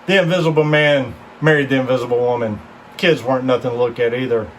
The Invisible Man married the Invisible Woman. Kids weren't nothing to look at either.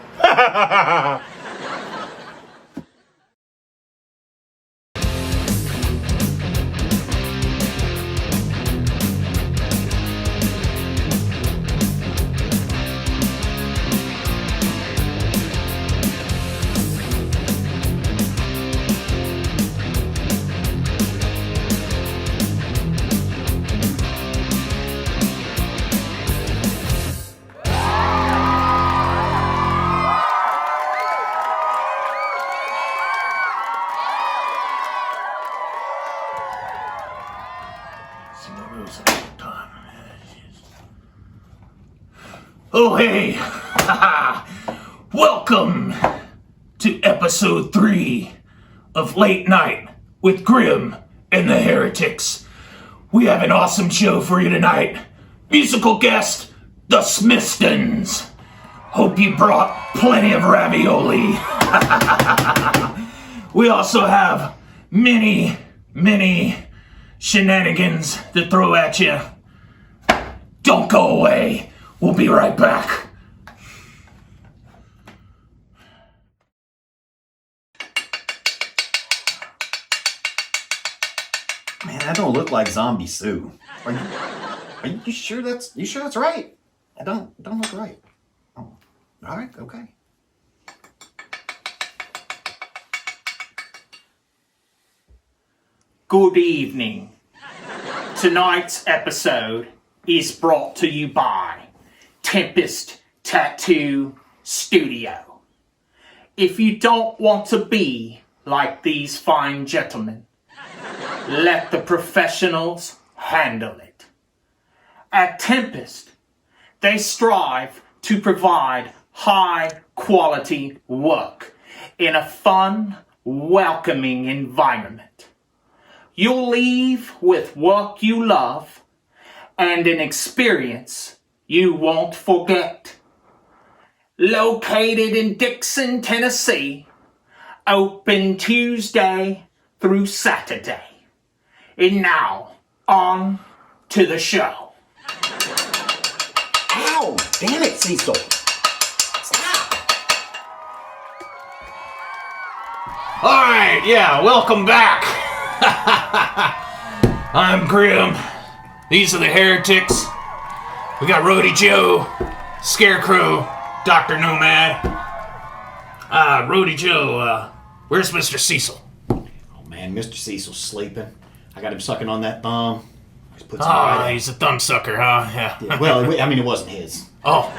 Oh, hey! Welcome to episode 3 of Late Night with Grim and the Heretics. We have an awesome show for you tonight. Musical guest, the Smithstons. Hope you brought plenty of ravioli. We also have many shenanigans to throw at you. Don't go away. We'll be right back. Man, that don't look like Zombie Sue. Are you sure that's right? That don't look right. Oh, all right, okay. Good evening. Tonight's episode is brought to you by Tempest Tattoo Studio. If you don't want to be like these fine gentlemen, let the professionals handle it. At Tempest, they strive to provide high quality work in a fun, welcoming environment. You'll leave with work you love and an experience you won't forget. Located in Dixon, Tennessee, open Tuesday through Saturday. And now, on to the show. Ow! Damn it, Cecil! Stop! Alright, yeah, welcome back. I'm Grim. These are the Heretics. We got Roadie Joe, Scarecrow, Dr. Nomad. Roadie Joe, where's Mr. Cecil? Oh man, Mr. Cecil's sleeping. I got him sucking on that thumb. He's a thumb sucker, huh? Yeah. Well, I mean, it wasn't his. Oh.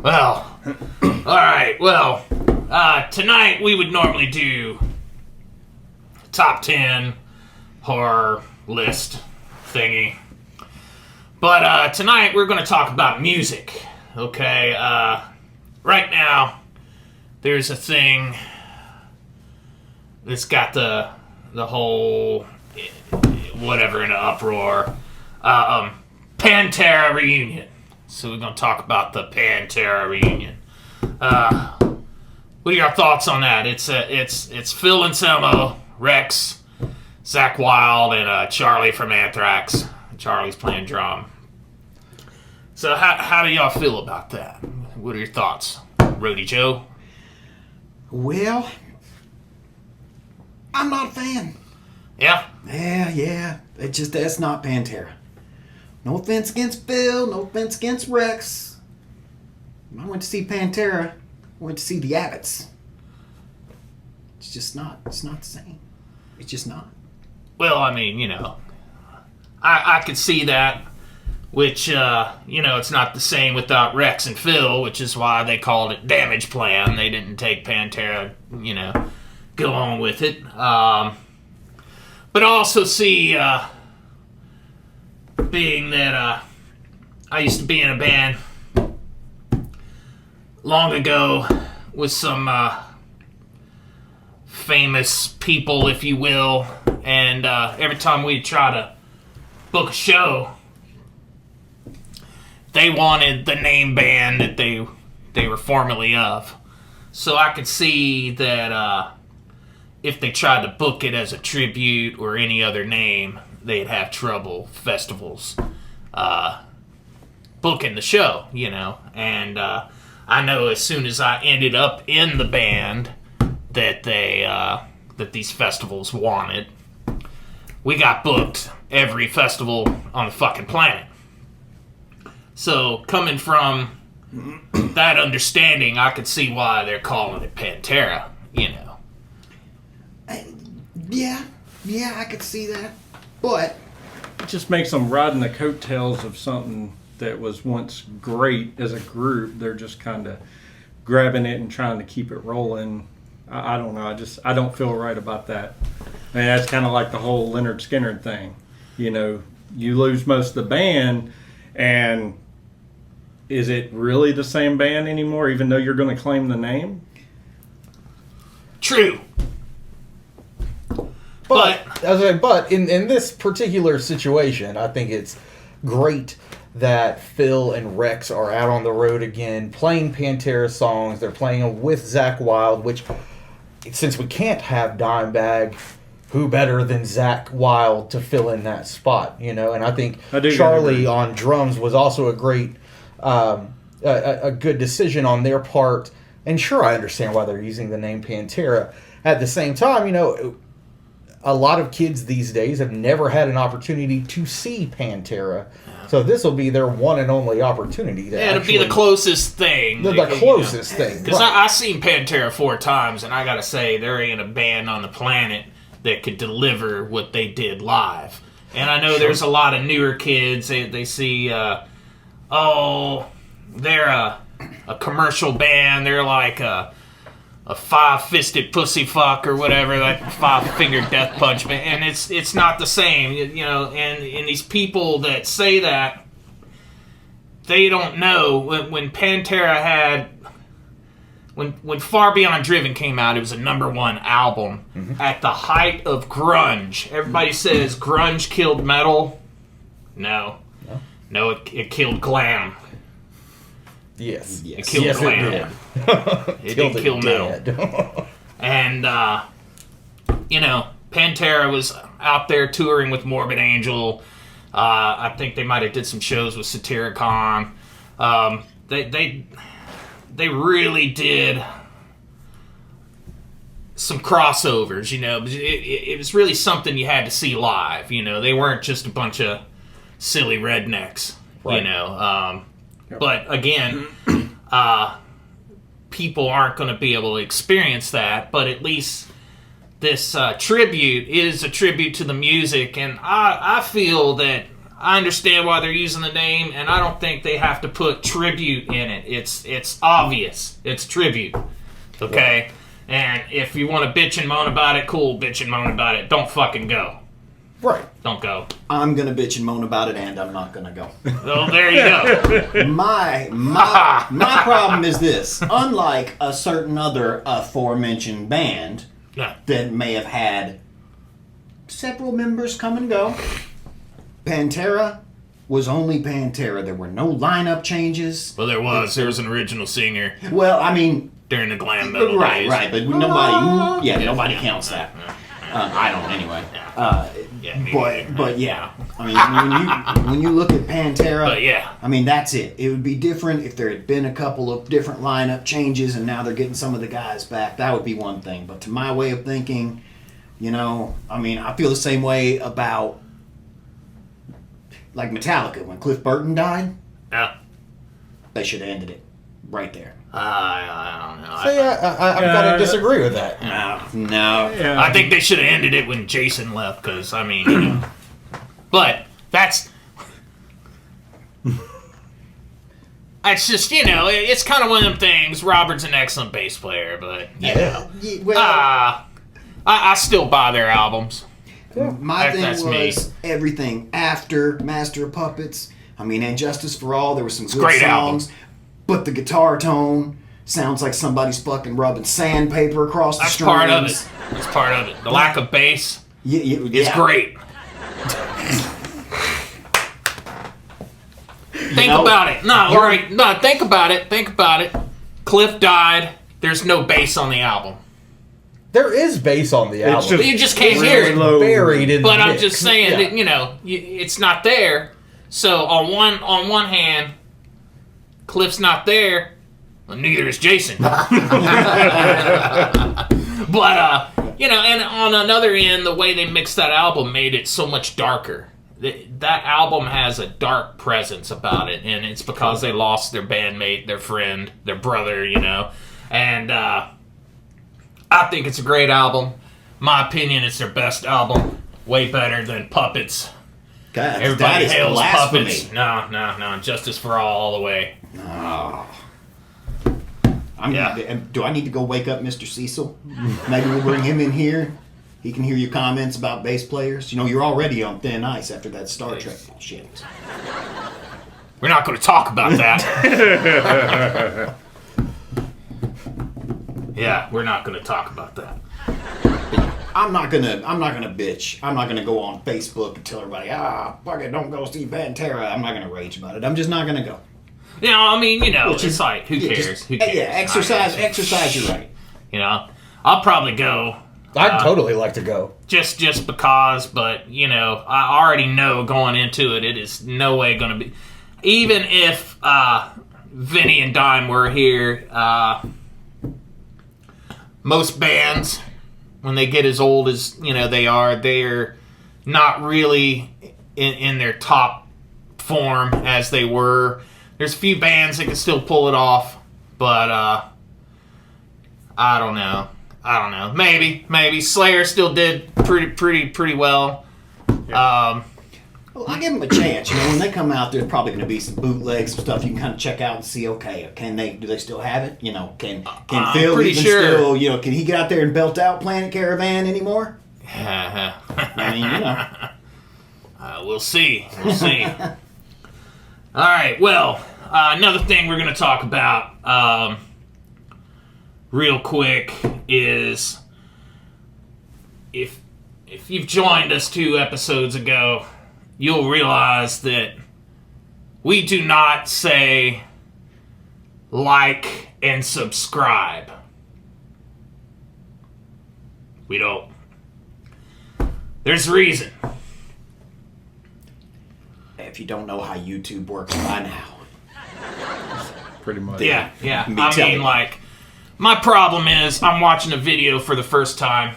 Well, alright, well, tonight we would normally do top 10 horror list thingy. But tonight we're going to talk about music, okay? Right now, there's a thing that's got the whole whatever in an uproar. Pantera reunion. So we're going to talk about the Pantera reunion. What are your thoughts on that? It's Phil Anselmo, Rex, Zach Wilde, and Charlie from Anthrax. Charlie's playing drum. So how do y'all feel about that? What are your thoughts, Roadie Joe? Well, I'm not a fan. Yeah? Yeah. That's not Pantera. No offense against Phil, no offense against Rex. When I went to see Pantera, I went to see the Abbots. It's not the same. It's just not. Well, I mean, I could see that, which, it's not the same without Rex and Phil, which is why they called it Damage Plan. They didn't take Pantera, go on with it. But I also see, being that I used to be in a band long ago with some famous people, if you will, and every time we'd try to book a show, they wanted the name band that they were formerly of. So I could see that if they tried to book it as a tribute or any other name, they'd have trouble. Festivals booking the show, and I know as soon as I ended up in the band that that these festivals wanted, we got booked every festival on the fucking planet. So coming from that understanding, I could see why they're calling it Pantera, Yeah, I could see that. But It just makes them riding the coattails of something that was once great as a group. They're just kind of grabbing it and trying to keep it rolling. I don't know. I don't feel right about that. I mean, that's kind of like the whole Leonard Skinner thing. You lose most of the band, and is it really the same band anymore, even though you're going to claim the name? True. But in this particular situation, I think it's great that Phil and Rex are out on the road again, playing Pantera songs. They're playing them with Zakk Wylde, which, since we can't have Dimebag, who better than Zakk Wylde to fill in that spot, And I think Charlie on drums was also a great, a good decision on their part. And sure, I understand why they're using the name Pantera. At the same time, a lot of kids these days have never had an opportunity to see Pantera. So this will be their one and only opportunity. It'll be the closest thing. The closest thing. Because I seen Pantera 4 times, and I gotta say, there ain't a band on the planet that could deliver what they did live. And I know there's a lot of newer kids, they see, they're a commercial band, they're like a five-fisted pussy fuck or whatever, like five-finger death punch, and it's not the same, and these people that say that, they don't know when Pantera had, when Far Beyond Driven came out, it was a #1 album at the height of grunge. Everybody says grunge killed metal. No, it killed glam. Yes. It killed glam. It didn't kill metal. And, Pantera was out there touring with Morbid Angel. I think they might have did some shows with Satyricon. They really did some crossovers, It was really something you had to see live, They weren't just a bunch of silly rednecks, right. But again, people aren't going to be able to experience that. But at least this tribute is a tribute to the music, and I feel that I understand why they're using the name, and I don't think they have to put tribute in it. It's obvious. It's tribute. Okay? And if you want to bitch and moan about it, cool, bitch and moan about it. Don't fucking go. Right. Don't go. I'm going to bitch and moan about it, and I'm not going to go. Well, there you go. My problem is this. Unlike a certain other aforementioned band that may have had several members come and go, Pantera was only Pantera. There were no lineup changes. Well, there was an original singer. Well, I mean... during the glam metal days. Right, but nobody counts that. I don't anyway. But yeah, I mean, when you look at Pantera, but yeah, I mean that's it. It would be different if there had been a couple of different lineup changes, and now they're getting some of the guys back. That would be one thing. But to my way of thinking, I feel the same way about like Metallica when Cliff Burton died. Yeah, they should have ended it right there. I don't know. So I've got to disagree with that. No. Yeah. I think they should have ended it when Jason left, because, but that's just, it's kind of one of them things. Robert's an excellent bass player, but, I still buy their albums. My thing was everything after Master of Puppets. And Justice for All, there were some good great songs. Album. But the guitar tone sounds like somebody's fucking rubbing sandpaper across the strings. That's part of it. The lack of bass is great. Think about it. No, think about it. Cliff died. There's no bass on the album. There is bass on the album. You just can't hear it. Buried in But the I'm mix. just saying that, it's not there. So on one hand, Cliff's not there, well, neither is Jason. But and on another end, the way they mixed that album made it so much darker. That album has a dark presence about it, and it's because they lost their bandmate, their friend, their brother, And I think it's a great album. My opinion, it's their best album. Way better than Puppets. God, Everybody that is hails blasphemy. Puppets. No. Justice for all the way. Oh. Yeah. Do I need to go wake up Mr. Cecil? Maybe we'll bring him in here. He can hear your comments about bass players. You're already on thin ice after that Star Trek bullshit. We're not going to talk about that. Yeah, we're not going to talk about that. I'm not gonna bitch. I'm not gonna go on Facebook and tell everybody, fuck it, don't go see Pantera. I'm not gonna rage about it. I'm just not gonna go. It's like, who cares? Who cares? Yeah, exercise your right. I'll probably go. I'd totally like to go. Just because, but, I already know going into it, it is no way going to be. Even if Vinny and Dime were here, most bands, when they get as old as, they're not really in their top form as they were. There's a few bands that can still pull it off, but I don't know. Maybe Slayer still did pretty well. Well, I give them a chance. When they come out, there's probably going to be some bootlegs, some stuff you can kind of check out and see. Okay, do they still have it? Can Phil pretty even sure. still? Can he get out there and belt out Planet Caravan anymore? We'll see. All right. Well, another thing we're going to talk about real quick is if you've joined us 2 episodes ago, you'll realize that we do not say like and subscribe. We don't. There's a reason. If you don't know how YouTube works by now. Pretty much. Yeah. My problem is I'm watching a video for the first time,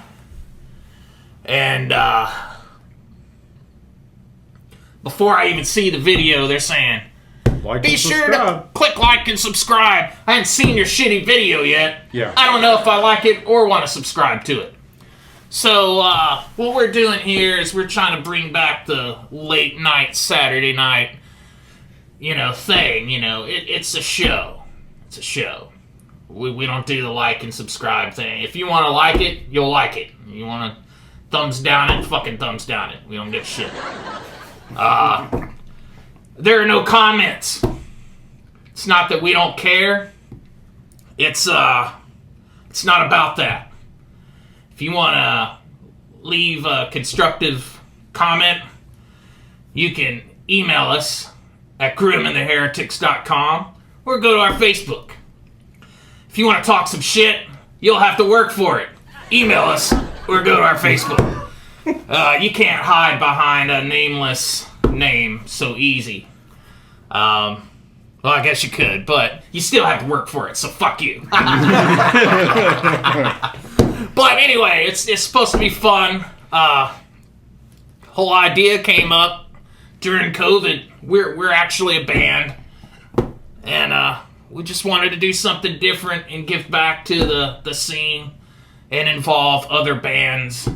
and before I even see the video, they're saying, be sure to click like and subscribe. I haven't seen your shitty video yet. Yeah. I don't know if I like it or want to subscribe to it. So what we're doing here is we're trying to bring back the late night, Saturday night, thing. It's a show. It's a show. We don't do the like and subscribe thing. If you want to like it, you'll like it. You want to thumbs down it, fucking thumbs down it. We don't give a shit. There are no comments. It's not that we don't care. It's not about that. If you want to leave a constructive comment, you can email us at grimandtheheretics.com or go to our Facebook. If you want to talk some shit, you'll have to work for it. Email us or go to our Facebook. You can't hide behind a nameless name so easy. Well, I guess you could, but you still have to work for it, so fuck you. But anyway, it's supposed to be fun. Whole idea came up during COVID. We're actually a band, and we just wanted to do something different and give back to the scene and involve other bands,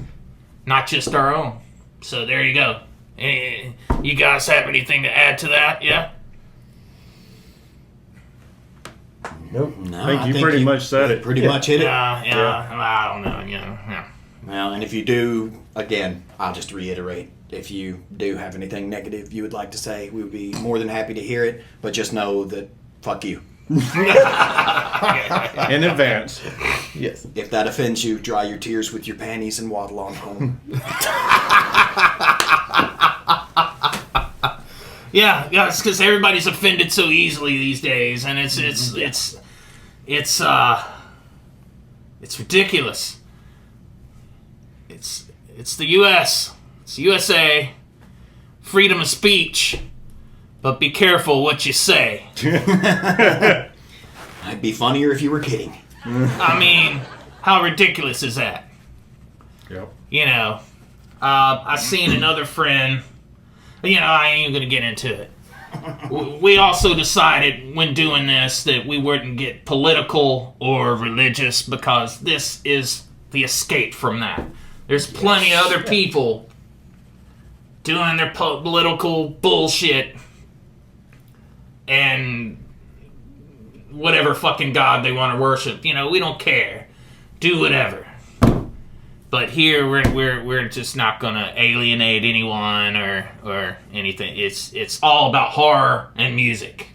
not just our own. So there you go. You guys have anything to add to that? Yeah? Nope. No, I think you pretty much said it. Pretty much hit it. Yeah. I don't know. Yeah. Well, and if you do, again, I'll just reiterate, if you do have anything negative you would like to say, we would be more than happy to hear it, but just know that, fuck you. In advance. Yes. If that offends you, dry your tears with your panties and waddle on home. Yeah, it's because everybody's offended so easily these days, and it's ridiculous. It's the U.S. It's USA. Freedom of speech. But be careful what you say. It'd be funnier if you were kidding. I mean, how ridiculous is that? Yep. You know, I seen another friend. You know, I ain't even gonna get into it. We also decided when doing this that we wouldn't get political or religious because this is the escape from that. There's plenty of other people doing their political bullshit and whatever fucking god they want to worship. You know, we don't care. Do whatever. But here we're just not gonna alienate anyone or anything. It's all about horror and music.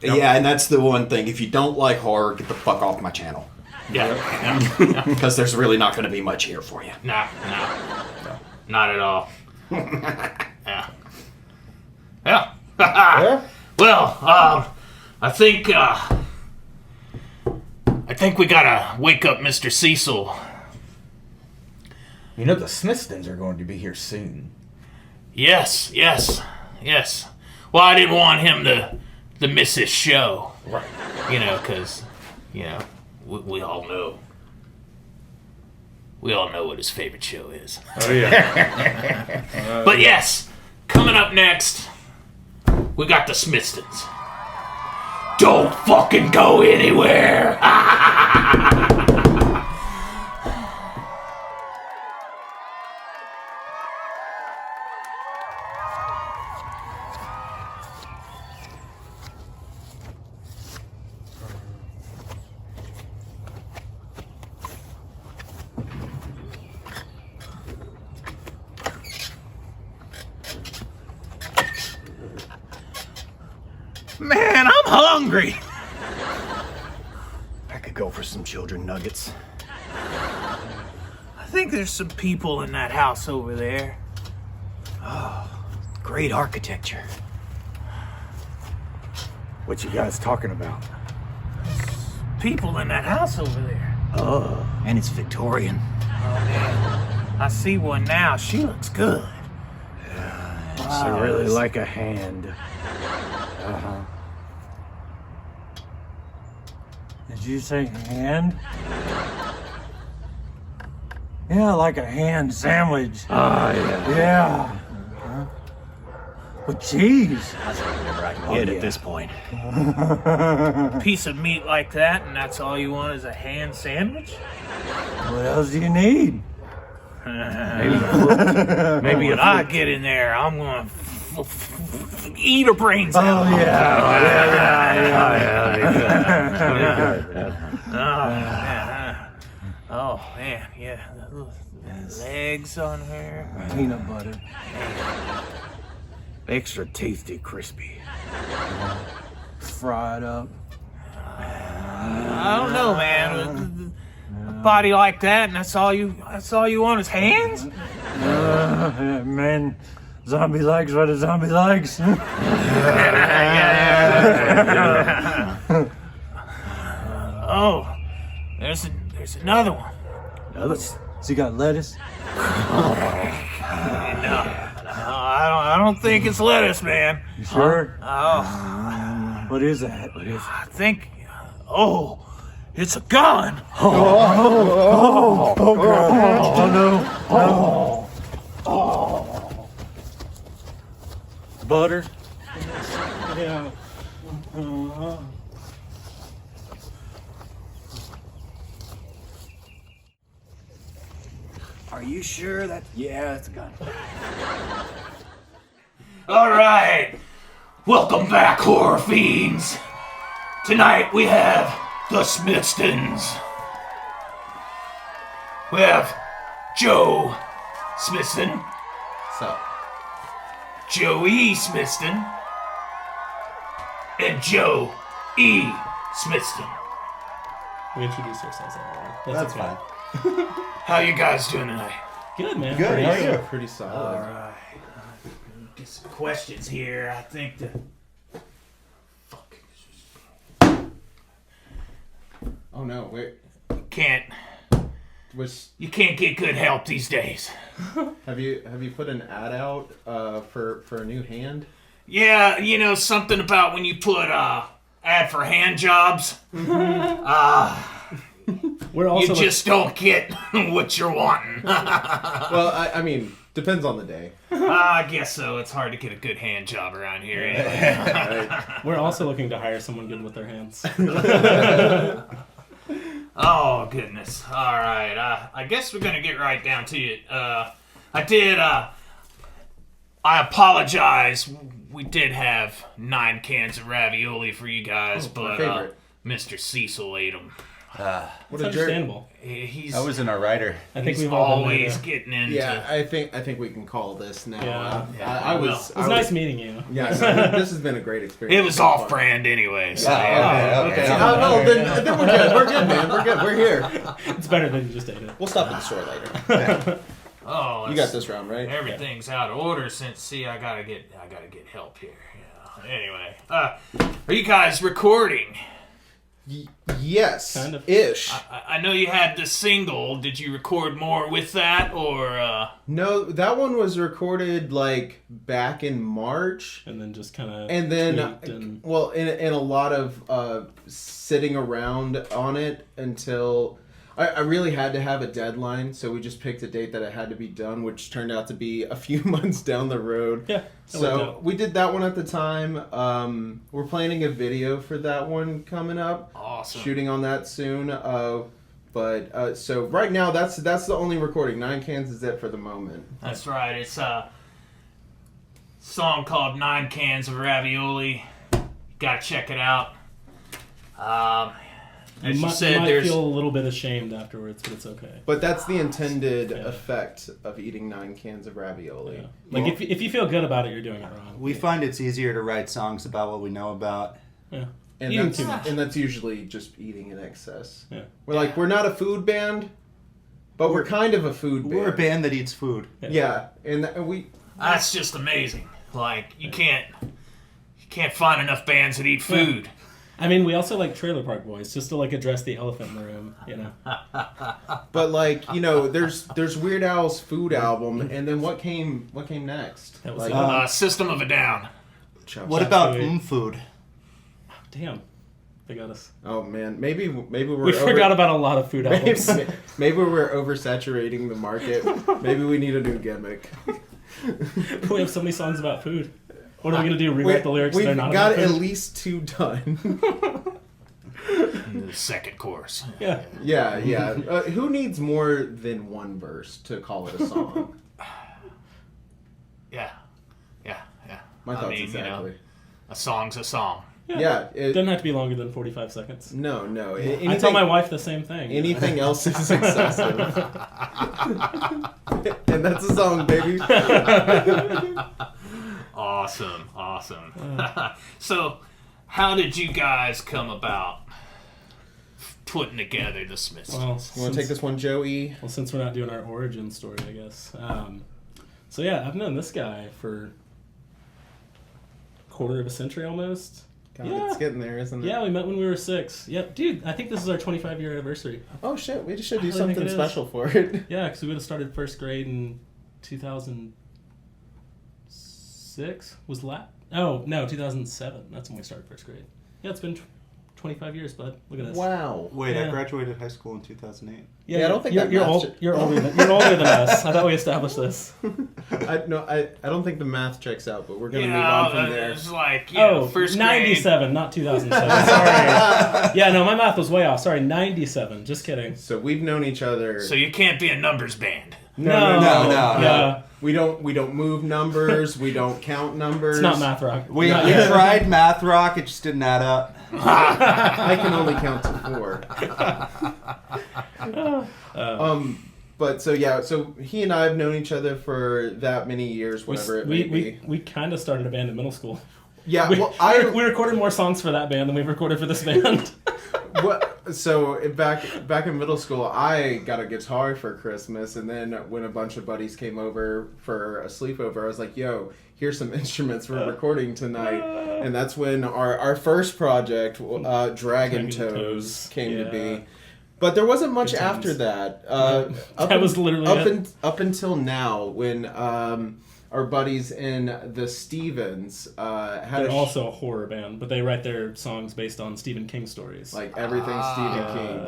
Yeah, and that's the one thing. If you don't like horror, get the fuck off my channel. Yeah. Because there's really not going to be much here for you. No. Not at all. Yeah. Well, I think we gotta wake up Mr. Cecil. You know the Smithstons are going to be here soon. Yes. Well, I didn't want him to miss his show. Right. You know, because, you know, we all know. We all know what his favorite show is. Oh, yeah. But yes, coming up next, we got the Smithstons. Don't fucking go anywhere! Man, I'm hungry. I could go for some children nuggets. I think there's some people in that house over there. Great architecture. What you guys talking about? People in that house over there. Oh, and it's Victorian. Oh, man. I see one now. She looks good. I really like a hand. Uh-huh. Did you say hand? Yeah, like a hand sandwich. Oh, yeah. Yeah. With cheese. That's whatever I can get at this point. A piece of meat like that, and that's all you want is a hand sandwich? What else do you need? Maybe When I get in there, I'm going to eat her brains out. Oh, Oh, man, yeah. The legs on her. Peanut butter. extra tasty, crispy. Fried up. I don't know, man. A body like that, and that's all you want is hands? Man, zombie likes what a zombie likes. Oh, there's another one. Has he got lettuce? I don't think it's lettuce, man. You sure? Oh, What is that? I think. Oh, it's a gun. Oh no. Butter? Yeah. Are you sure that? Yeah, it's a gun. All right, welcome back, horror fiends. Tonight we have the Smithstons. We have Joe Smithston, So, Joey Smithston, and Joe E. Smithston. We introduced ourselves all wrong. that's okay. fine. How you guys doing tonight? Good, man. Good, Pretty, how are you? Pretty solid. All right. Get some questions here. I think the. Fuck. Oh no, wait. Can't. Was You can't get good help these days. have you put an ad out for a new hand? Yeah, you know, something about when you put ad for hand jobs, We're also you just don't get what you're wanting. well, I mean, depends on the day. I guess so. It's hard to get a good hand job around here anyway. We're also looking to hire someone good with their hands. Oh, goodness. All right. I guess we're going to get right down to it. I apologize. We did have 9 cans of ravioli for you guys, but favorite. Mr. Cecil ate them. What a jerk. He's I was in our rider. I think he's we've all been always there. getting into... Yeah, I think we can call this now. Yeah. I we was. It was nice meeting you. Yeah, no, this has been a great experience. It was off-brand anyway, so... Okay. Oh, then we're good. We're good, man. We're good. We're here. It's better than you just ate it. We'll stop at the store later. Oh, You got this round, right? Everything's out of order since, see, I gotta get help here. Yeah. Anyway, are you guys recording? Yes. Kind of. Ish. I know you had the single. Did you record more with that, or No, that one was recorded like back in March. And then just kind of. And then, and... well, in a lot of sitting around on it until I really had to have a deadline, so we just picked a date that it had to be done, which turned out to be a few months down the road. Yeah. So we did that one at the time. We're planning a video for that one coming up. awesome? Shooting on that soon. But so right now that's the only recording. 9 cans is it for the moment. That's right. It's a song called 9 Cans of Ravioli. Gotta check it out. As you might said, there's feel a little bit ashamed afterwards, but it's okay. But that's the intended effect of eating 9 cans of ravioli. Yeah. Like if you feel good about it, you're doing it wrong. We find it's easier to write songs about what we know about. Yeah. And Eating that's, too much. and that's usually just eating in excess. Yeah. We're not a food band, but we're kind of a food band. We're a band that eats food. Yeah, and we that's just amazing. Like you can't find enough bands that eat food. I mean, we also like Trailer Park Boys, just to like address the elephant in the room, you know. but like, you know, there's Weird Al's food album, and then what came next? That was Like, System of a Down. What about Food. food? Damn, they got us. oh man, maybe we're We forgot about a lot of food albums. maybe we're oversaturating the market. Maybe we need a new gimmick. We have so many songs about food. What are we gonna do? Rewrite the lyrics? We've They're not got about at food? least 2 done. The second chorus. Yeah. yeah. Who needs more than one verse to call it a song? Yeah. My thoughts exactly. You know, a song's a song. Yeah. It doesn't have to be longer than 45 seconds. No. I tell my wife the same thing. Anything else is excessive. And that's a song, baby. Awesome. So, how did you guys come about putting together the Smithstons? Well, You want to take this one, Joey? Well, since we're not doing our origin story, I guess. So yeah, I've known this guy for a quarter of a century almost. God, Yeah. it's getting there, isn't it? Yeah, we met when we were 6. Yep, dude, I think this is our 25-year anniversary. Oh, shit. We just should do I think something it is. special for it. Yeah, because we would have started first grade in 2006. Was that? Oh, no, 2007. That's when we started first grade. Yeah, it's been 25 years, bud. Look at this. Wow. Wait, Yeah. I graduated high school in 2008. Yeah, I don't think you're, that you're, math old, should- you're older than us. I thought we established this. I don't think the math checks out, but we're going to move Yeah, on from there. it's like, you know, Oh, first grade. 97, not 2007. Sorry. Yeah, no, my math was way off. Sorry, 97. Just kidding. So we've known each other. So you can't be a numbers band. No. Yeah, We don't move numbers. We don't count numbers. it's not math rock. We Not yet. tried math rock, it just didn't add up. I can only count to 4. But so yeah, so he and I have known each other for that many years, whatever it may be. We kind of started a band in middle school. Yeah, We, well, we recorded more songs for that band than we've recorded for this band. So back in middle school, I got a guitar for Christmas, and then when a bunch of buddies came over for a sleepover, I was like, "Yo, here's some instruments we're recording tonight," and that's when our first project, Dragon Toes, came to be. But there wasn't much after that. That was literally it. up until now when our buddies in the Stevens had They're a also a horror band, but they write their songs based on Stephen King stories. like everything Stephen King.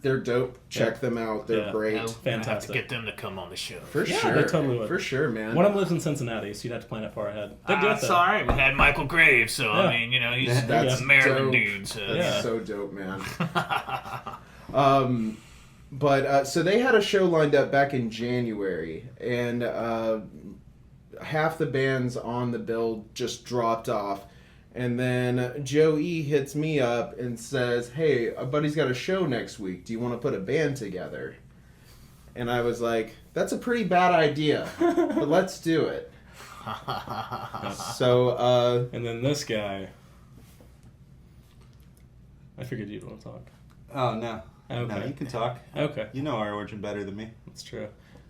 They're dope. Check them out. They're great. I'll have to Fantastic. get them to come on the show. For Yeah, sure. they totally would. For sure, man. One of them lives in Cincinnati, so you'd have to plan it far ahead. They're good at That's that. all right. We had Michael Graves, so Yeah. I mean, you know, he's That's a Maryland dope. dude. So. That's so dope, man. But so they had a show lined up back in January, and half the bands on the bill just dropped off. And then Joe E hits me up and says, "Hey, a buddy's got a show next week. Do you want to put a band together?" And I was like, "That's a pretty bad idea, but let's do it." So, And then this guy. I figured you'd want to talk. Oh, no. Okay. No, you can talk. Okay, You know our origin better than me. that's true.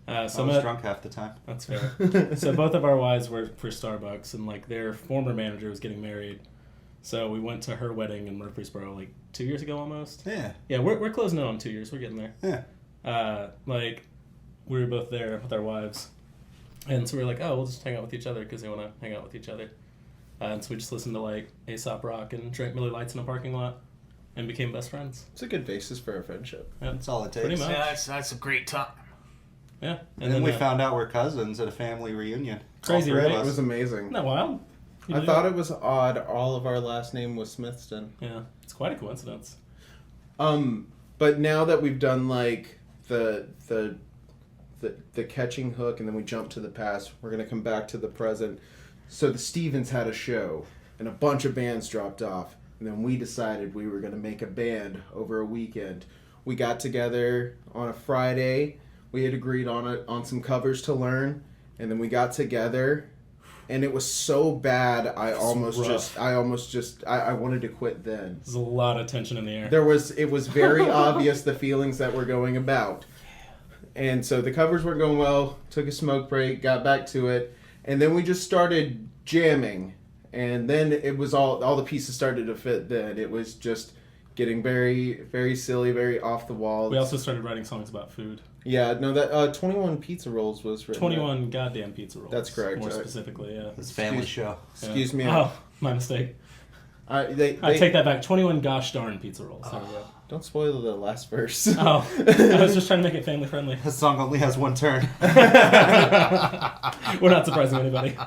I So was Matt- drunk half the time. That's fair. So both of our wives worked for Starbucks, and like their former manager was getting married. So we went to her wedding in Murfreesboro like 2 years ago almost. Yeah. Yeah, we're closing in on 2 years. We're getting there. Yeah. Like we were both there with our wives, and so we were like, oh, we'll just hang out with each other because they want to hang out with each other. And so we just listened to like Aesop Rock and drank Miller Lights in a parking lot, and became best friends. it's a good basis for a friendship. Yeah, That's all it takes. Pretty much. Yeah, that's a great time. yeah. And then we found out we're cousins at a family reunion. Crazy, All three of right? It us. was amazing. Isn't that wild? You I knew thought that? it was odd. All of our last name was Smithston. Yeah, it's quite a coincidence. But now that we've done like the catching hook, and then we jump to the past, we're gonna come back to the present. So the Stevens had a show, and a bunch of bands dropped off, and then we decided we were gonna make a band over a weekend. We got together on a Friday. We had agreed on some covers to learn, and then we got together. And it was so bad, I almost wanted to quit then. There's a lot of tension in the air. It was very obvious the feelings that were going about. And so the covers weren't going well, took a smoke break, got back to it, and then we just started jamming. And then it was all the pieces started to fit then. It was just getting very, very silly, very off the wall. We also started writing songs about food. Yeah, no, that 21 Pizza Rolls was written. 21 goddamn pizza rolls. That's correct. More specifically, yeah. It's a family show. Excuse me. Oh, my mistake. I I take that back. 21 gosh darn pizza rolls. There we go. Don't spoil the last verse. Oh, I was just trying to make it family friendly. The song only has one turn. We're not surprising anybody.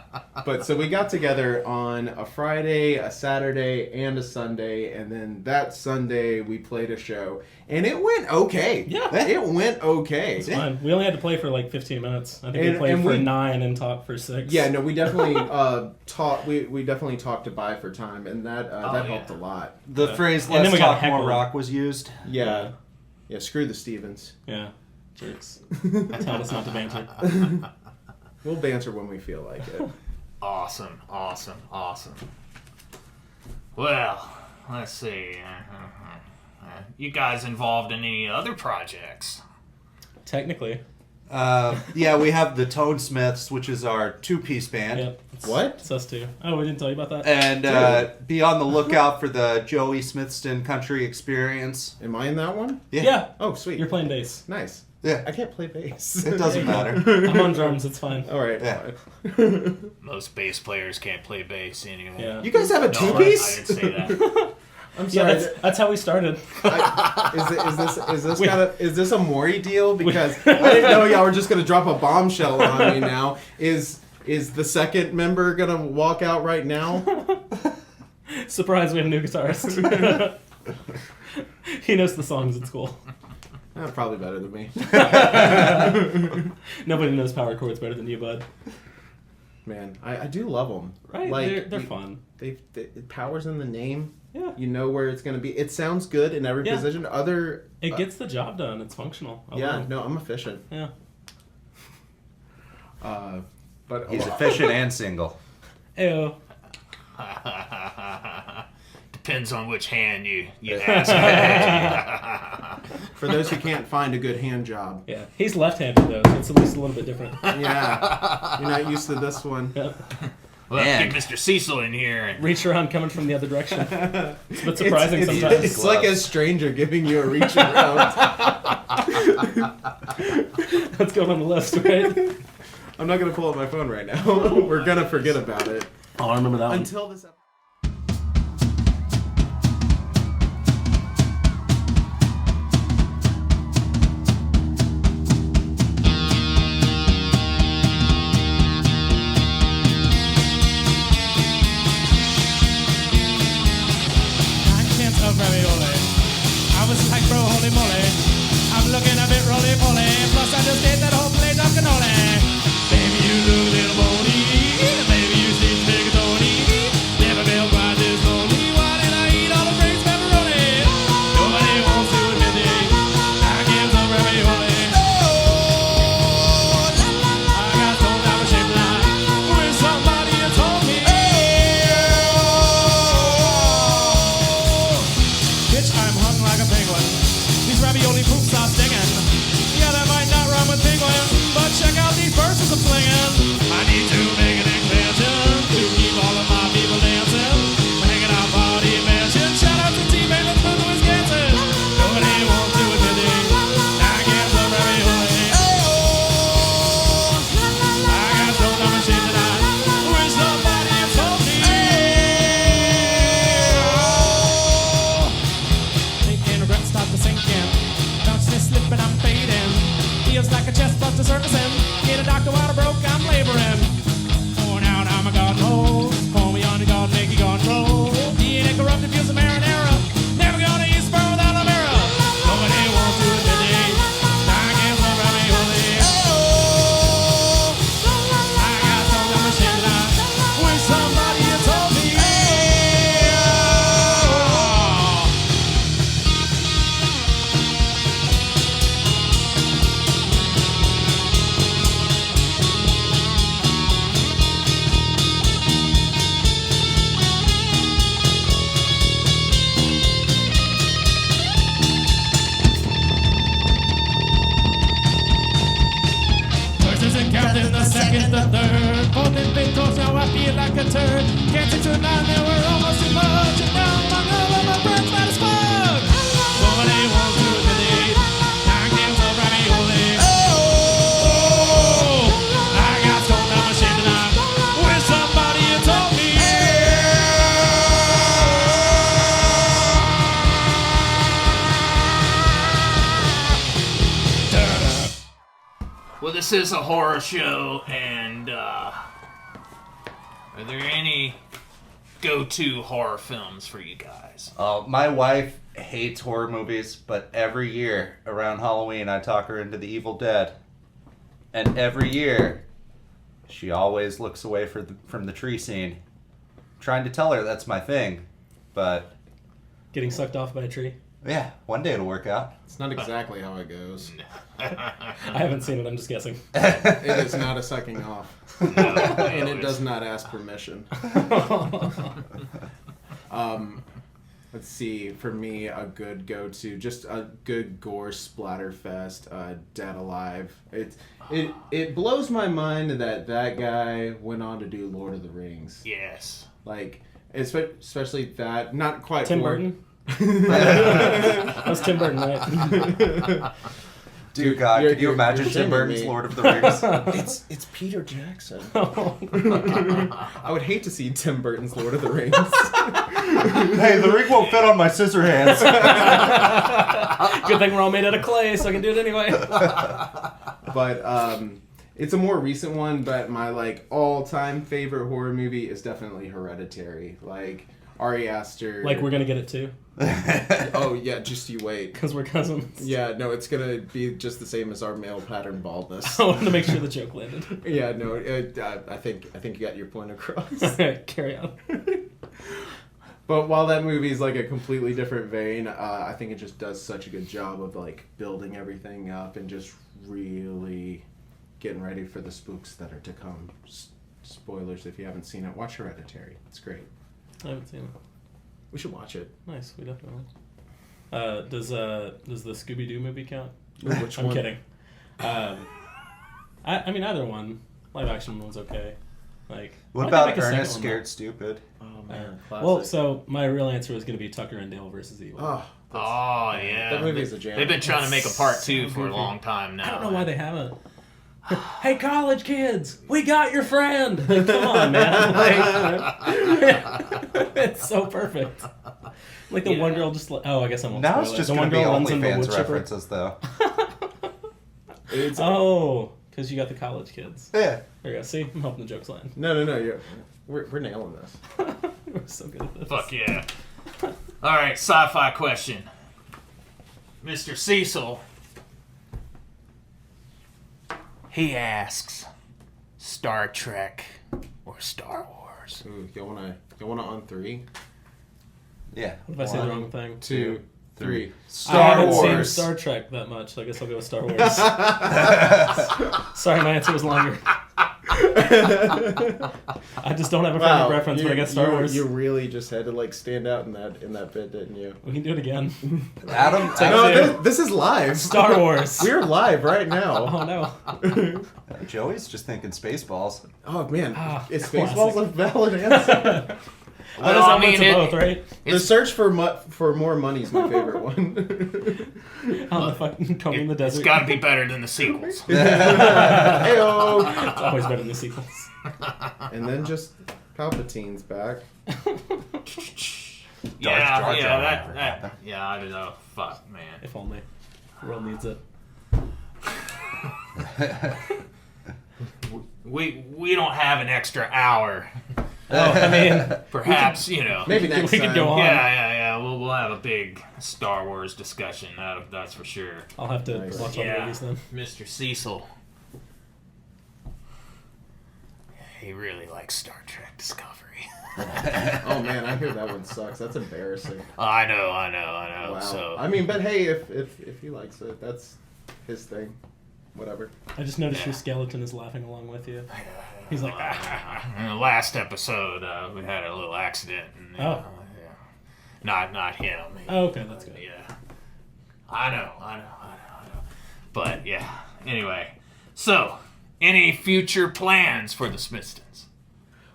But so we got together on a Friday, a Saturday, and a Sunday, and then that Sunday we played a show, and it went okay. Yeah. It went okay. It's fine. We only had to play for like 15 minutes. I think we And- played and for we- 9 and talked for 6. Yeah, no, we definitely talked. We definitely talked to buy for time, and that helped a lot. The phrase And then "Let's we got talk more heckled. rock" was used. Yeah, screw the Stevens. Yeah. Jerks. Tell us not to banter. We'll banter when we feel like it. Awesome. Well, let's see. You guys involved in any other projects? Technically. Yeah, we have the Tonesmiths, which is our two-piece band. Yep. It's, What? It's us too. Oh, we didn't tell you about that? And be on the lookout for the Joey Smithston Country Experience. Am I in that one? Yeah. Oh, sweet. You're playing bass. Nice. Yeah, I can't play bass. it doesn't matter. I'm on drums. It's fine. All right. Yeah. fine. Most bass players can't play bass anymore. Yeah. You guys have a No, two-piece? I didn't say that. I'm Yeah, sorry. that's how we started. Is this a Maury deal? Because I didn't know y'all were just gonna drop a bombshell on me now. Is the second member gonna walk out right now? Surprise, we have a new guitarist. He knows the songs at school. Probably better than me. Nobody knows power chords better than you, bud. Man, I do love them. Right? Like, they're fun. They power's in the name. Yeah. You know where it's gonna be. It sounds good in every Yeah. position. It gets the job done. It's functional. I love it. No, I'm efficient. Yeah. But He's efficient and single. Ew. Depends on which hand you ask. for those who can't find a good hand job, Yeah. He's left-handed though, so it's at least a little bit different. yeah, you're not used to this one. Yep. Well, Man. get Mr. Cecil in here. And Reach around coming from the other direction. It's a bit surprising it's, sometimes. It's like a stranger giving you a reach around. Let's go on the list, right? I'm not gonna pull up my phone right now. We're gonna forget about it Oh, I remember that one. until this. Of ravioli. I was like, bro, holy moly. I'm looking a bit roly-poly. Plus, I just ate that whole plate of cannoli. Baby, you look a little bony. Baby, you seem rigatoni. Never felt quite this lonely. Why did I eat all the Frank's pepperoni? Nobody wants to admit it. I get some ravioli. I got told I was shaped like when somebody had told me. Bitch, I'm hung like a penguin. These ravioli poops are stinging. Yeah, that might not rhyme with penguin, but check out these verses I'm slinging. I need to make an expansion to keep all of my people dancing. We're hanging out party mansion. Shout out to T-Bane and Smooth Wisconsin. Nobody wants to admit it. I get some ravioli. I got so dumb and shit tonight. Wish somebody had told me. Thinking regrets start to sink in. Consciousness slipping, I'm fading. Feels like a chest buster surfacing. Get a doctor while I broke, I'm laboring. Worn out, I'm a garden hose. Call me on the garden, make you control. DNA corrupted, feels a marinara. Never gonna eat sperm without a mirror. Nobody wants to admit it. I get some ravioli. I got some dumb shit tonight. Wish somebody had told me. Verses and counting the second, the third. Both in big toes, now I feel like a turd. Can't take to nine, they were almost too much. And now I'm all of my friends mad as fuck. Nobody wants to admit it. 9 cans of ravioli. Oh, I got so dumb shit tonight. Wish somebody had told me. Well, this is a horror show, and are there any go-to horror films for you guys? My wife hates horror movies, but every year around Halloween I talk her into The Evil Dead. And every year she always looks away from the tree scene. Trying to tell her that's my thing, but Getting sucked off by a tree. yeah, one day it'll work out. It's not exactly how it goes. I haven't seen it, I'm just guessing. It is not a sucking off. And it does not ask permission. Let's see, for me, a good go-to, just a good gore splatter fest, Dead Alive. It blows my mind that guy went on to do Lord of the Rings. Yes. Like, especially that, not quite Tim horror. Burton? That was Tim Burton, right? Dear God, you're- could you you're- imagine you're Tim shaming Burton's me. Lord of the Rings? It's Peter Jackson. I would hate to see Tim Burton's Lord of the Rings. Hey, the ring won't fit on my scissor hands. Good thing we're all made out of clay, so I can do it anyway. But it's a more recent one, but my like all-time favorite horror movie is definitely Hereditary. Like Ari Aster. Like we're gonna get it too, Oh yeah, just you wait. because we're cousins. Yeah, no, it's gonna be just the same as our male pattern baldness. I wanted to make sure the joke landed. Yeah, no, I think you got your point across. Alright, carry on. But while that movie is like a completely different vein, I think it just does such a good job of like building everything up and just really getting ready for the spooks that are to come. Spoilers if you haven't seen it. Watch Hereditary. It's great. I haven't seen it. We should watch it. Nice, we definitely. Does the Scooby Doo movie count? Which I'm one? kidding. I mean either one. Live action one's okay. Like What why don't they about make a second Ernest one, Scared Stupid? Oh though? man, classic. Well, so my real answer is going to be Tucker and Dale versus Evil. Oh, Oh, yeah. that movie is a jam. They've been trying to make a part 2 so for a goofy. long time now. I don't know why they haven't. Hey, college kids, we got your friend. Like, come on, man. Like, it's so perfect. Like the one girl just like, oh, I guess I won't. Now spoil it's it. just the going one to be girl runs into a OnlyFans wood chipper. references, though. Oh, because you got the college kids. Yeah. There you go. See, I'm helping the jokes land. No. We're nailing this. We're so good at this. Fuck yeah. All right, sci-fi question. Mr. Cecil, he asks, Star Trek or Star Wars? Ooh, you wanna on 3, Yeah. What if I say the wrong thing? 2, 3. I Star haven't seen Wars. Star Trek that much, so I guess I'll go with Star Wars. Sorry, my answer was longer. I just don't have a frame of reference, but I guess Star Wars. You really just had to like stand out in that bit, didn't you? We can do it again. Adam, No, this is live. Star Wars. We're live right now. Oh no. Joey's just thinking Spaceballs. Oh man, is classic. Spaceballs a valid answer? That is elements of both, right? The search for more money is my favorite one. On the fucking combing the desert. It's got to be better than the sequels. Heyo. It's always better than the sequels. And then just Palpatine's back. Yeah, Jar Jar yeah, never that, happened. yeah, I don't know. Fuck, man. If only. The world needs it. We don't have an extra hour. Oh, I mean, Perhaps, you know. Maybe next we time. can go on. Yeah. We'll have a big Star Wars discussion. That's for sure. I'll have to Nice. watch all the Yeah, movies then. Mr. Cecil. He really likes Star Trek Discovery. Oh man, I hear that one sucks. That's embarrassing. I know. Wow. So I mean, but hey, if he likes it, that's his thing. Whatever. I just noticed your skeleton is laughing along with you. He's like, in the last episode, we had a little accident. And, Oh. yeah. Not him. oh, okay, that's good. Yeah. I know. But yeah. Anyway, so any future plans for the Smithstons?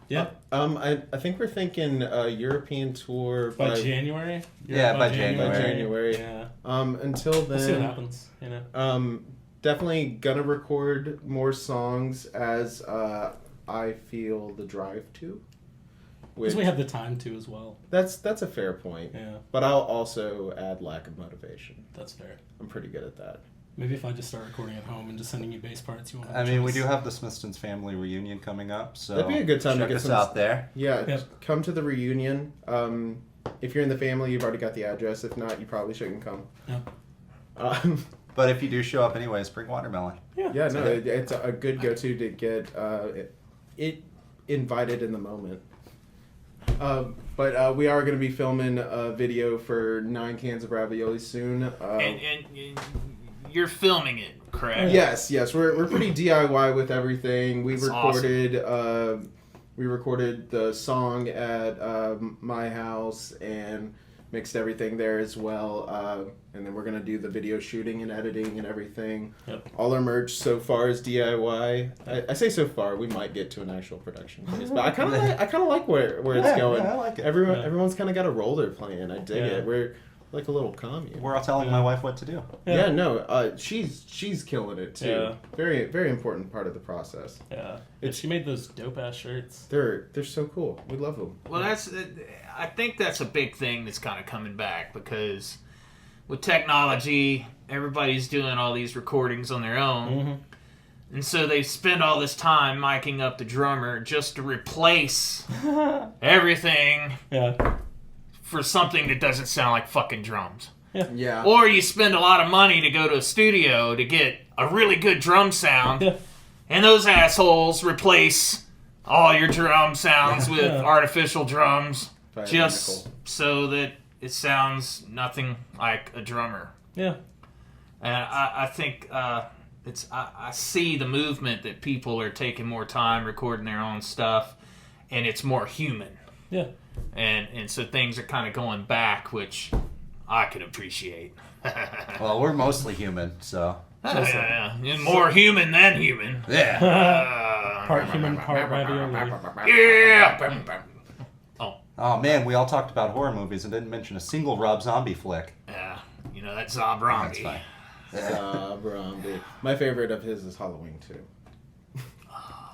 Yeah. I think we're thinking European tour By January? Yeah, by January. January. Yeah. Until then, We'll see what happens, you know. Definitely gonna record more songs as I feel the drive to. Because we have the time to as well. That's a fair point. Yeah, But I'll also add lack of motivation. that's fair. I'm pretty good at that. Maybe if I just start recording at home and just sending you bass parts, you won't have I a mean, we choice. do have the Smithstons family reunion coming up, so That'd be a good time to check get us some out there. Yeah, Yep. come to the reunion. If you're in the family, you've already got the address. If not, you probably shouldn't come. Yeah. But if you do show up anyways, bring watermelon. Yeah, no, it's a good go-to to get it invited in the moment. But we are going to be filming a video for 9 cans of ravioli soon. And you're filming it, correct? Yes, we're pretty DIY with everything. We That's recorded the song at my house and mixed everything there as well. And then we're gonna do the video shooting and editing and everything. Yep. All our merch so far is DIY. I say so far. We might get to an actual production phase, but I kind of like where it's going. Yeah, I like it. Everyone's kind of got a role they're playing. I dig Yeah. it. We're like a little commune. We're all telling my wife what to do. Yeah, no, she's killing it too. Yeah. Very very important part of the process. Yeah. She made those dope ass shirts. They're so cool. We love them. Well, I think that's a big thing that's kind of coming back because with technology, everybody's doing all these recordings on their own. Mm-hmm. And so they spend all this time miking up the drummer just to replace everything Yeah. for something that doesn't sound like fucking drums. Yeah. Or you spend a lot of money to go to a studio to get a really good drum sound, Yeah. and those assholes replace all your drum sounds with Yeah. artificial drums Biomedical. just so that it sounds nothing like a drummer. Yeah. And I think I see the movement that people are taking more time recording their own stuff, and it's more human. Yeah. And so things are kind of going back, which I can appreciate. Well, we're mostly human, so Yeah. And more human than human. yeah. Part human, part ravioli. Yeah. Oh man, we all talked about horror movies and didn't mention a single Rob Zombie flick. Yeah. You know, that's Zombie. That's fine. My favorite of his is Halloween too.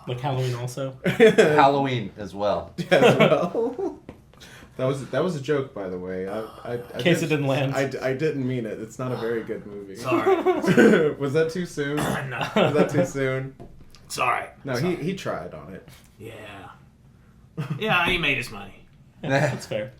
Like Halloween also. Halloween as well. as well. That was a joke, by the way. In case it didn't land. I didn't mean it. It's not a very good movie. Sorry. Was that too soon? No. Was that too soon? It's alright. No, he tried on it. Yeah. Yeah, he made his money. That's fair.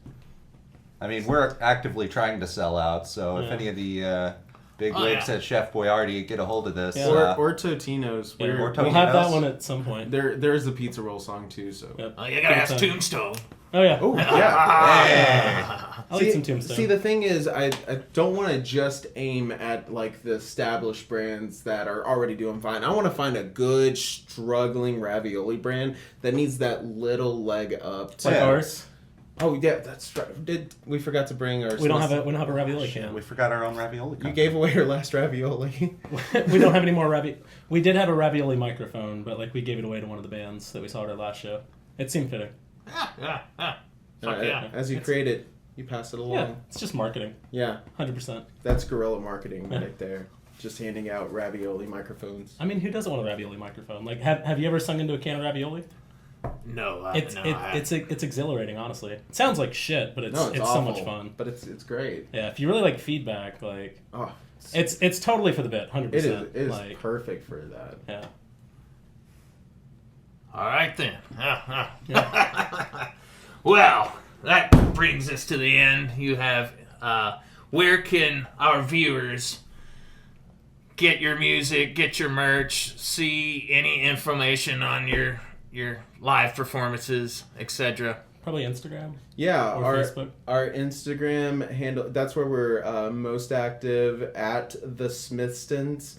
I mean, we're actively trying to sell out, so if any of the big wigs at Chef Boyardee get a hold of this. Yeah. Or Totino's. Yeah, Or we'll have that Totino's. one at some point. There's a pizza roll song too. So. Yep. Oh, you gotta ask Good time. Tombstone. Oh yeah. Oh yeah. I'll eat some Tombstone. See, the thing is, I don't want to just aim at like the established brands that are already doing fine. I want to find a good, struggling ravioli brand that needs that little leg up. To, like ours. Oh yeah, that's right. We forgot to bring our? We don't have a ravioli can. We forgot our own ravioli. You gave away your last ravioli. We don't have any more ravioli. We did have a ravioli microphone, but like we gave it away to one of the bands that we saw at our last show. It seemed fitting. Fuck yeah. As you create it, you pass it along. Yeah, it's just marketing. Yeah, 100%. that's guerrilla marketing right there. Just handing out ravioli microphones. I mean, who doesn't want a ravioli microphone? Like, have you ever sung into a can of ravioli? No, It's exhilarating, honestly. It sounds like shit, but it's so awful, much fun. But it's great. Yeah, if you really like feedback, like Oh, it's totally for the bit, 100%. it is like, perfect for that. yeah. All right then. Well, that brings us to the end. You have. Where can our viewers get your music, get your merch, see any information on your live performances, etc.? Probably Instagram. Yeah, Or Facebook. our Instagram handle. That's where we're most active at the Smithstons.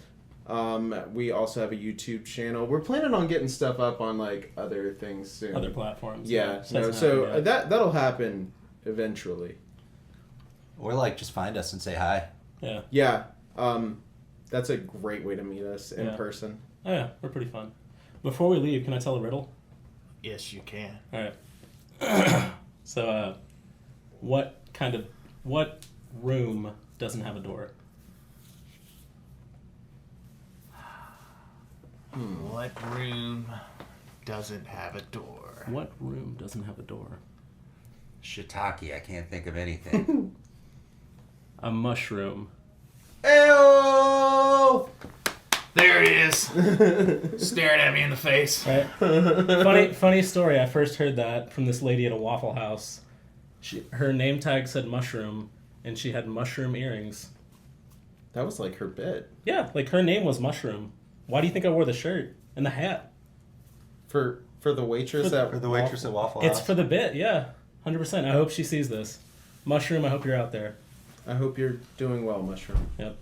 We also have a YouTube channel. We're planning on getting stuff up on like other things soon. Other platforms. Yeah, So that's so happening, yeah. that'll happen eventually. Or like just find us and say hi. Yeah. Yeah, that's a great way to meet us in Yeah. person. Oh yeah, we're pretty fun. Before we leave, can I tell a riddle? Yes, you can. All right. So, what room doesn't have a door? What room doesn't have a door? What room doesn't have a door? Shiitake, I can't think of anything. A mushroom. Ew! There it is. Staring at me in the face. Right. Funny story. I first heard that from this lady at a Waffle House. Her name tag said mushroom, and she had mushroom earrings. That was like her bit. Yeah, like her name was Mushroom. Why do you think I wore the shirt and the hat? For the waitress For the waitress at Waffle House. It's for the bit, yeah. 100%. I hope she sees this. Mushroom, I hope you're out there. I hope you're doing well, Mushroom. Yep.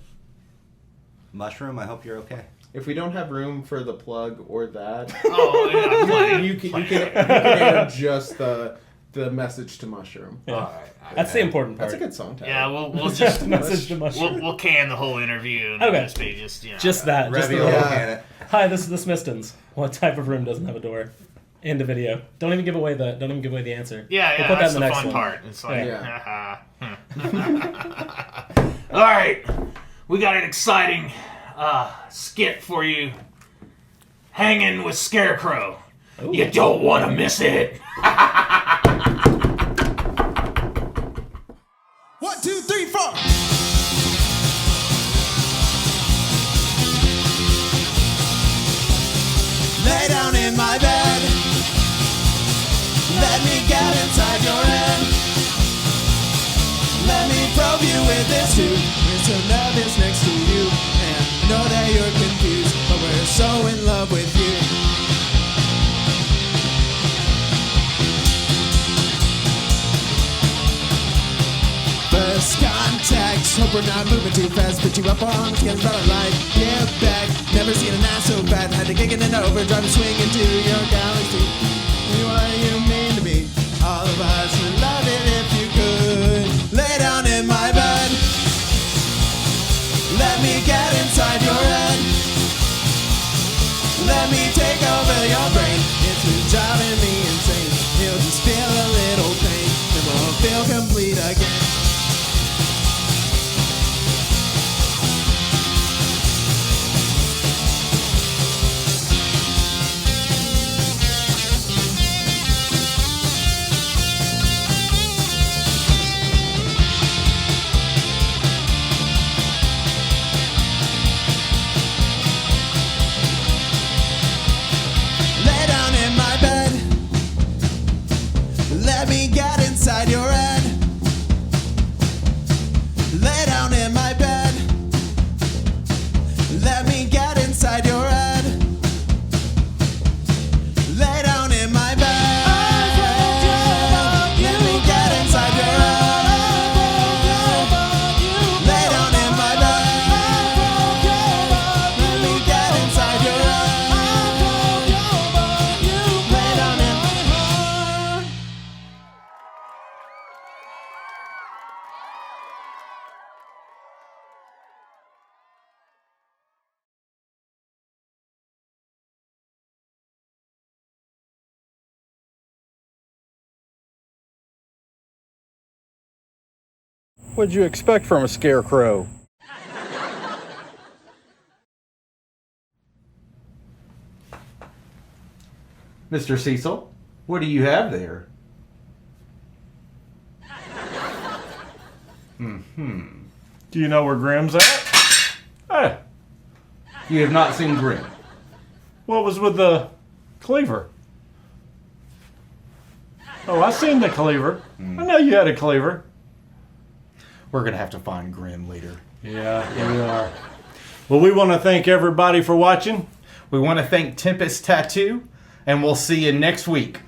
Mushroom, I hope you're okay. If we don't have room for the plug or that, Oh, yeah, plenty. you can add just the message to Mushroom. Yeah. All right. That's the important part. That's a good song title. Yeah, we'll just Message to Mushroom. we'll can the whole interview and Okay. just be just Just that. Just the, Ravioli Yeah. can it. Hi, this is the Smithstons. What type of room doesn't have a door? End of video. Don't even give away the answer. Yeah, We'll put that's that in the the next fun one. part. It's like, Yeah. all right, we got an exciting skit for you. Hanging with Scarecrow. Ooh. You don't want to miss it. 1, 2, 3, 4. Lay down in my bed. Let me get inside your head. Let me probe you with this tube. We're so nervous next to you, and I know that you're confused, but we're so in love with you. First contact, hope we're not moving too fast. Put you up on the scales, but I like get back. Never seen an ass so bad. Had to kick it in overdrive and swing into your galaxy. What you mean to me? All of us would love it if you could. Lay down in my bed. Let me get inside your head. Let me take over your brain. It's been driving me insane. You'll just feel a little pain, then we'll feel complete again. inside your head. Lay down in my bed. Let me get inside your head. Lay down in my bed. Let me get inside your head. Lay down in my bed. Let me get inside your head. Lay down in my heart. What'd you expect from a scarecrow? Mr. Cecil, what do you have there? Do you know where Grimm's at? Hey, You have not seen Grimm. what was with the cleaver? Oh, I seen the cleaver. I know you had a cleaver. We're gonna have to find Grimm later. Yeah, we are. Well, we want to thank everybody for watching. We want to thank Tempest Tattoo, and we'll see you next week.